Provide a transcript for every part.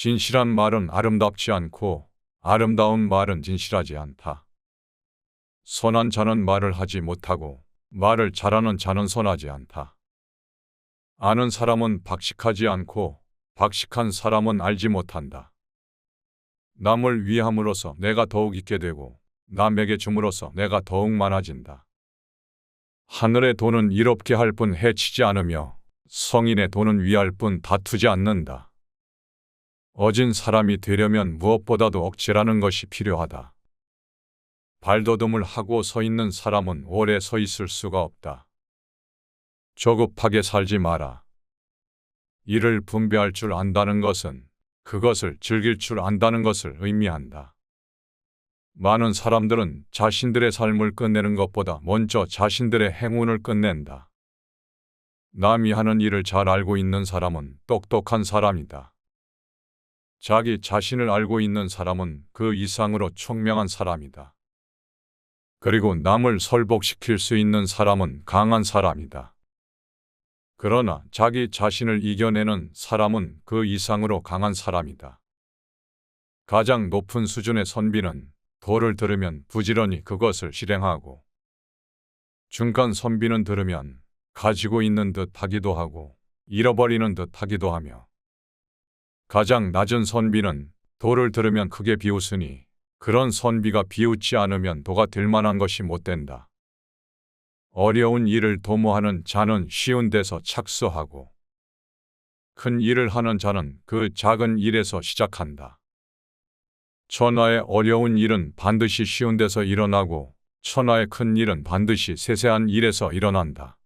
진실한 말은 아름답지 않고 아름다운 말은 진실하지 않다. 선한 자는 말을 하지 못하고 말을 잘하는 자는 선하지 않다. 아는 사람은 박식하지 않고 박식한 사람은 알지 못한다. 남을 위함으로써 내가 더욱 있게 되고 남에게 줌으로써 내가 더욱 많아진다. 하늘의 돈은 이롭게 할 뿐 해치지 않으며 성인의 돈은 위할 뿐 다투지 않는다. 어진 사람이 되려면 무엇보다도 억제라는 것이 필요하다. 발돋움을 하고 서 있는 사람은 오래 서 있을 수가 없다. 조급하게 살지 마라. 일을 분배할 줄 안다는 것은 그것을 즐길 줄 안다는 것을 의미한다. 많은 사람들은 자신들의 삶을 끝내는 것보다 먼저 자신들의 행운을 끝낸다. 남이 하는 일을 잘 알고 있는 사람은 똑똑한 사람이다. 자기 자신을 알고 있는 사람은 그 이상으로 총명한 사람이다. 그리고 남을 설복시킬 수 있는 사람은 강한 사람이다. 그러나 자기 자신을 이겨내는 사람은 그 이상으로 강한 사람이다. 가장 높은 수준의 선비는 도를 들으면 부지런히 그것을 실행하고, 중간 선비는 들으면 가지고 있는 듯 하기도 하고 잃어버리는 듯 하기도 하며, 가장 낮은 선비는 도를 들으면 크게 비웃으니 그런 선비가 비웃지 않으면 도가 될 만한 것이 못 된다. 어려운 일을 도모하는 자는 쉬운 데서 착수하고, 큰 일을 하는 자는 그 작은 일에서 시작한다. 천하의 어려운 일은 반드시 쉬운 데서 일어나고 천하의 큰 일은 반드시 세세한 일에서 일어난다.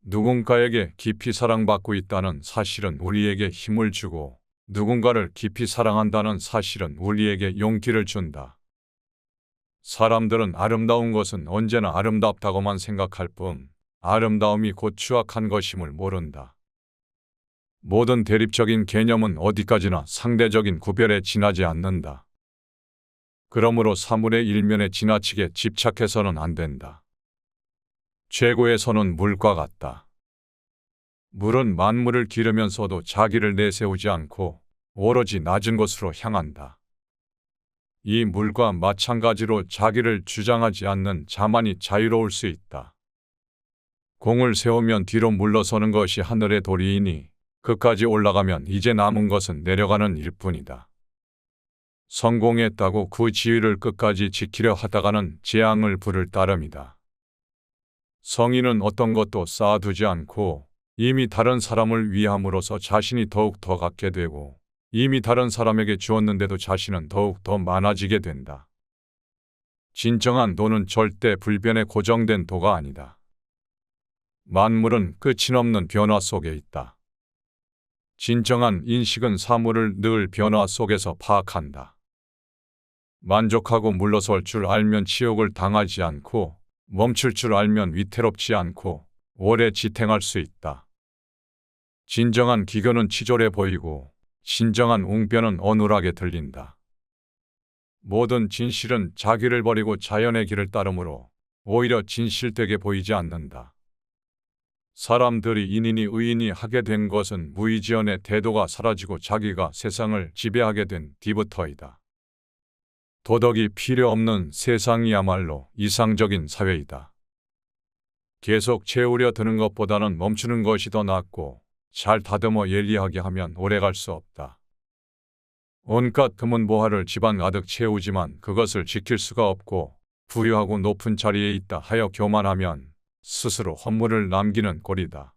누군가에게 깊이 사랑받고 있다는 사실은 우리에게 힘을 주고, 누군가를 깊이 사랑한다는 사실은 우리에게 용기를 준다. 사람들은 아름다운 것은 언제나 아름답다고만 생각할 뿐 아름다움이 곧 추악한 것임을 모른다. 모든 대립적인 개념은 어디까지나 상대적인 구별에 지나지 않는다. 그러므로 사물의 일면에 지나치게 집착해서는 안 된다. 최고의 선은 물과 같다. 물은 만물을 기르면서도 자기를 내세우지 않고 오로지 낮은 곳으로 향한다. 이 물과 마찬가지로 자기를 주장하지 않는 자만이 자유로울 수 있다. 공을 세우면 뒤로 물러서는 것이 하늘의 도리이니 그까지 올라가면 이제 남은 것은 내려가는 일뿐이다. 성공했다고 그 지위를 끝까지 지키려 하다가는 재앙을 부를 따름이다. 성인은 어떤 것도 쌓아두지 않고 이미 다른 사람을 위함으로써 자신이 더욱 더 갖게 되고, 이미 다른 사람에게 주었는데도 자신은 더욱 더 많아지게 된다. 진정한 도는 절대 불변에 고정된 도가 아니다. 만물은 끝이 없는 변화 속에 있다. 진정한 인식은 사물을 늘 변화 속에서 파악한다. 만족하고 물러설 줄 알면 치욕을 당하지 않고, 멈출 줄 알면 위태롭지 않고 오래 지탱할 수 있다. 진정한 기교는 치졸해 보이고 진정한 웅변은 어눌하게 들린다. 모든 진실은 자기를 버리고 자연의 길을 따르므로 오히려 진실되게 보이지 않는다. 사람들이 인인이 의인이 하게 된 것은 무의지연의 태도가 사라지고 자기가 세상을 지배하게 된 뒤부터이다. 도덕이 필요 없는 세상이야말로 이상적인 사회이다. 계속 채우려 드는 것보다는 멈추는 것이 더 낫고, 잘 다듬어 예리하게 하면 오래 갈 수 없다. 온갖 금은보화를 집안 가득 채우지만 그것을 지킬 수가 없고, 부유하고 높은 자리에 있다 하여 교만하면 스스로 헛물을 남기는 꼴이다.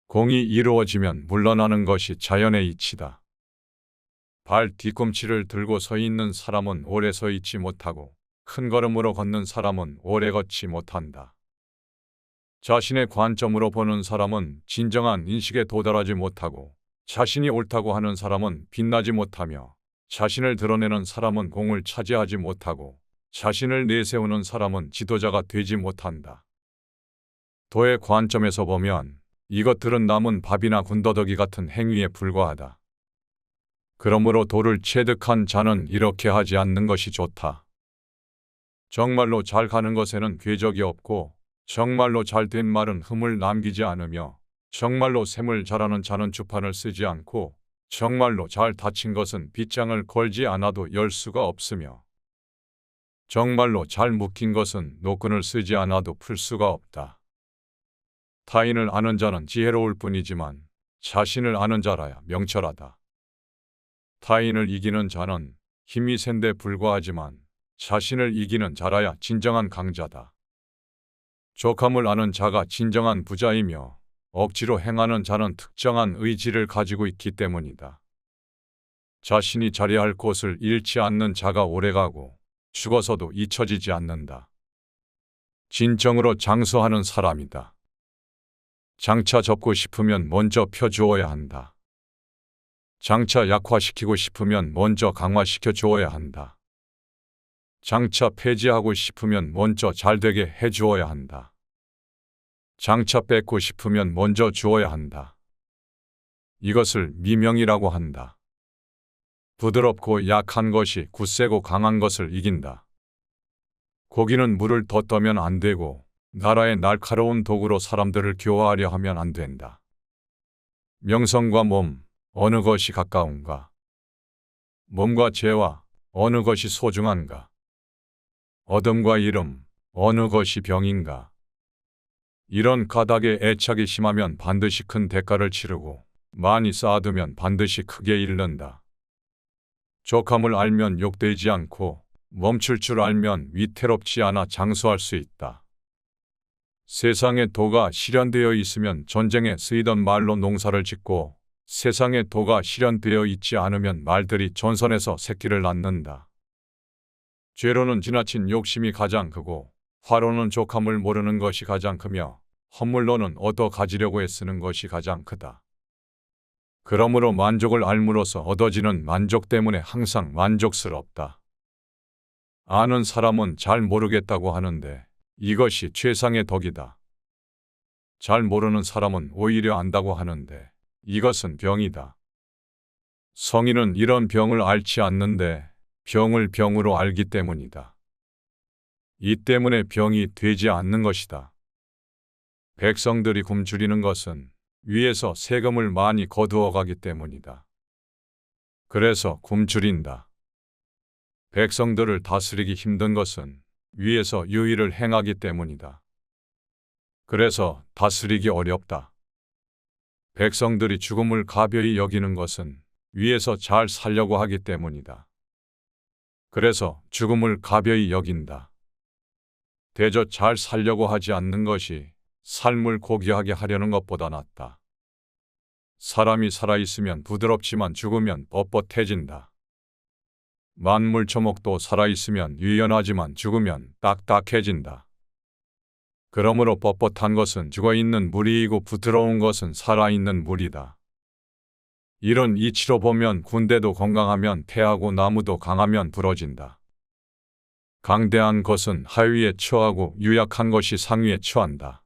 공이 이루어지면 물러나는 것이 자연의 이치다. 발 뒤꿈치를 들고 서 있는 사람은 오래 서 있지 못하고, 큰 걸음으로 걷는 사람은 오래 걷지 못한다. 자신의 관점으로 보는 사람은 진정한 인식에 도달하지 못하고, 자신이 옳다고 하는 사람은 빛나지 못하며, 자신을 드러내는 사람은 공을 차지하지 못하고, 자신을 내세우는 사람은 지도자가 되지 못한다. 도의 관점에서 보면 이것들은 남은 밥이나 군더더기 같은 행위에 불과하다. 그러므로 도를 체득한 자는 이렇게 하지 않는 것이 좋다. 정말로 잘 가는 것에는 궤적이 없고, 정말로 잘된 말은 흠을 남기지 않으며, 정말로 셈을 잘하는 자는 주판을 쓰지 않고, 정말로 잘 닫힌 것은 빗장을 걸지 않아도 열 수가 없으며 정말로 잘 묶인 것은 노끈을 쓰지 않아도 풀 수가 없다. 타인을 아는 자는 지혜로울 뿐이지만 자신을 아는 자라야 명철하다. 타인을 이기는 자는 힘이 센데 불과하지만 자신을 이기는 자라야 진정한 강자다. 족함을 아는 자가 진정한 부자이며 억지로 행하는 자는 특정한 의지를 가지고 있기 때문이다. 자신이 자리할 곳을 잃지 않는 자가 오래가고 죽어서도 잊혀지지 않는다. 진정으로 장수하는 사람이다. 장차 접고 싶으면 먼저 펴주어야 한다. 장차 약화시키고 싶으면 먼저 강화시켜 주어야 한다. 장차 폐지하고 싶으면 먼저 잘되게 해주어야 한다. 장차 뺏고 싶으면 먼저 주어야 한다. 이것을 미명이라고 한다. 부드럽고 약한 것이 굳세고 강한 것을 이긴다. 고기는 물을 더 떠면 안 되고 나라의 날카로운 도구로 사람들을 교화하려 하면 안 된다. 명성과 몸, 어느 것이 가까운가? 몸과 죄와 어느 것이 소중한가? 어둠과 이름, 어느 것이 병인가? 이런 가닥에 애착이 심하면 반드시 큰 대가를 치르고 많이 쌓아두면 반드시 크게 잃는다. 족함을 알면 욕되지 않고 멈출 줄 알면 위태롭지 않아 장수할 수 있다. 세상에 도가 실현되어 있으면 전쟁에 쓰이던 말로 농사를 짓고 세상에 도가 실현되어 있지 않으면 말들이 전선에서 새끼를 낳는다. 죄로는 지나친 욕심이 가장 크고 화로는 족함을 모르는 것이 가장 크며 헛물로는 얻어 가지려고 애쓰는 것이 가장 크다. 그러므로 만족을 알므로써 얻어지는 만족 때문에 항상 만족스럽다. 아는 사람은 잘 모르겠다고 하는데 이것이 최상의 덕이다. 잘 모르는 사람은 오히려 안다고 하는데 이것은 병이다. 성인은 이런 병을 앓지 않는데 병을 병으로 알기 때문이다. 이 때문에 병이 되지 않는 것이다. 백성들이 굶주리는 것은 위에서 세금을 많이 거두어 가기 때문이다. 그래서 굶주린다. 백성들을 다스리기 힘든 것은 위에서 유의를 행하기 때문이다. 그래서 다스리기 어렵다. 백성들이 죽음을 가벼이 여기는 것은 위에서 잘 살려고 하기 때문이다. 그래서 죽음을 가벼이 여긴다. 대저 잘 살려고 하지 않는 것이 삶을 고귀하게 하려는 것보다 낫다. 사람이 살아있으면 부드럽지만 죽으면 뻣뻣해진다. 만물초목도 살아있으면 유연하지만 죽으면 딱딱해진다. 그러므로 뻣뻣한 것은 죽어있는 물이이고 부드러운 것은 살아있는 물이다. 이런 이치로 보면 군대도 건강하면 패하고 나무도 강하면 부러진다. 강대한 것은 하위에 처하고 유약한 것이 상위에 처한다.